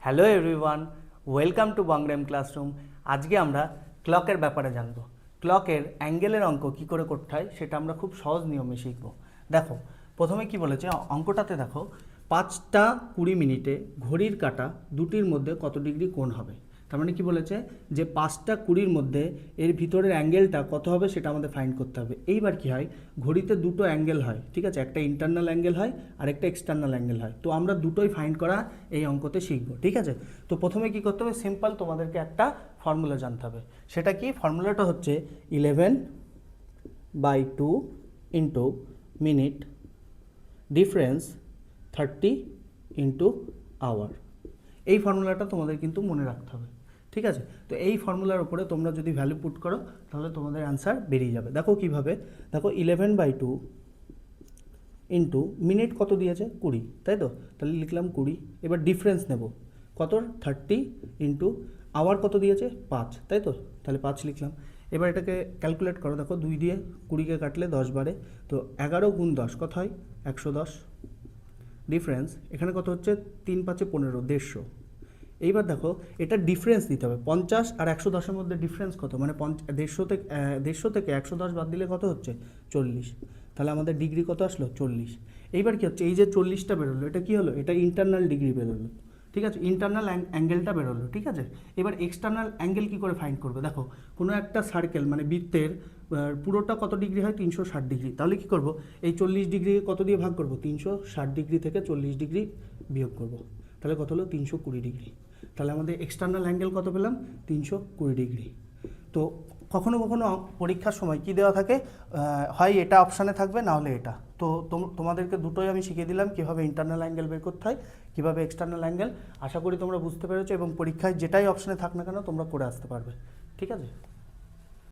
Hello everyone, welcome to বাংলাম classroom. আজকে আমরা ক্লকের ব্যাপারে জানব। ক্লকের অ্যাঙ্গেলের অঙ্ক কী করে করতে হয় সেটা আমরা খুব সহজ নিয়মে শিখব। দেখো, প্রথমে কি বলেছে অঙ্কটাতে, দেখো 5টা 20 মিনিটে ঘড়ির কাঁটা দুটির মধ্যে কত ডিগ্রি কোণ হবে। তার মানে কি বলেছে যে 5টা 20-র মধ্যে এর ভিতরের অ্যাঙ্গেলটা কত হবে সেটা আমাদের ফাইন্ড করতে হবে। এইবার কি হয়, ঘড়িতে দুটো অ্যাঙ্গেল হয়, ঠিক আছে, একটা ইন্টারনাল অ্যাঙ্গেল হয় আর একটা এক্সটার্নাল অ্যাঙ্গেল হয়। তো আমরা দুটোই ফাইন্ড করা এই অঙ্কতে শিখব, ঠিক আছে। তো প্রথমে কি করতে হবে, সিম্পল তোমাদেরকে একটা ফর্মুলা জানতে হবে। সেটা কি ফর্মুলাটা হচ্ছে 11/2 into minute difference 30 into hour. এই ফর্মুলাটা তোমাদের কিন্তু মনে রাখতে হবে, ঠিক আছে। তো এই ফর্মুলার উপরে তোমরা যদি ভ্যালু পুট করো তাহলে তোমাদের অ্যান্সার বেরিয়ে যাবে। দেখো কিভাবে, দেখো 11/2 ইন্টু মিনিট কত দিয়েছে 20, তাই তো, তাহলে লিখলাম 20। এবার ডিফারেন্স নেব কত, 30 ইন্টু আওয়ার কত দিয়েছে 5, তাই তো, তাহলে 5 লিখলাম। এবার এটাকে ক্যালকুলেট করো, দেখো 2 দিয়ে 20কে কাটলে 10 বারে, তো 11 গুণ 10 কত হয় 110। ডিফারেন্স এখানে কত হচ্ছে 3 × 5 = 15, 150। এইবার দেখো এটা ডিফারেন্স দিতে হবে, 50 আর 110-এর মধ্যে ডিফারেন্স কত, মানে 150 থেকে 110 বাদ দিলে কত হচ্ছে 40। তাহলে আমাদের ডিগ্রি কত আসলো 40। এইবার কি হচ্ছে, এই যে 40টা বেরোলো, এটা কি হলো, এটা ইন্টারনাল ডিগ্রি বেরোলো, ঠিক আছে, ইন্টারনাল অ্যাঙ্গেলটা বেরোলো, ঠিক আছে। এবার এক্সটার্নাল অ্যাঙ্গেল কী করে ফাইন্ড করবে, দেখো কোনো একটা সার্কেল মানে বৃত্তের পুরোটা কত ডিগ্রি হয় 360 ডিগ্রি। তাহলে কি করব, এই 40 ডিগ্রি কত দিয়ে ভাগ করব, 360 ডিগ্রি থেকে 40 ডিগ্রি বিয়োগ করব, তাহলে কত হলো 320 ডিগ্রি। তাহলে আমাদের এক্সটার্নাল অ্যাঙ্গেল কত পেলাম 320 ডিগ্রি। তো কখনো কখনো পরীক্ষার সময় কি দেওয়া থাকে, হয় এটা অপশানে থাকবে না হলে এটা। তো তোমাদেরকে দুটোই আমি শিখিয়ে দিলাম কীভাবে ইন্টারনাল অ্যাঙ্গেল বের করতে হয়, কীভাবে এক্সটার্নাল অ্যাঙ্গেল। আশা করি তোমরা বুঝতে পেরেছো এবং পরীক্ষায় যেটাই অপশানে থাক না কেন তোমরা করে আসতে পারবে, ঠিক আছে।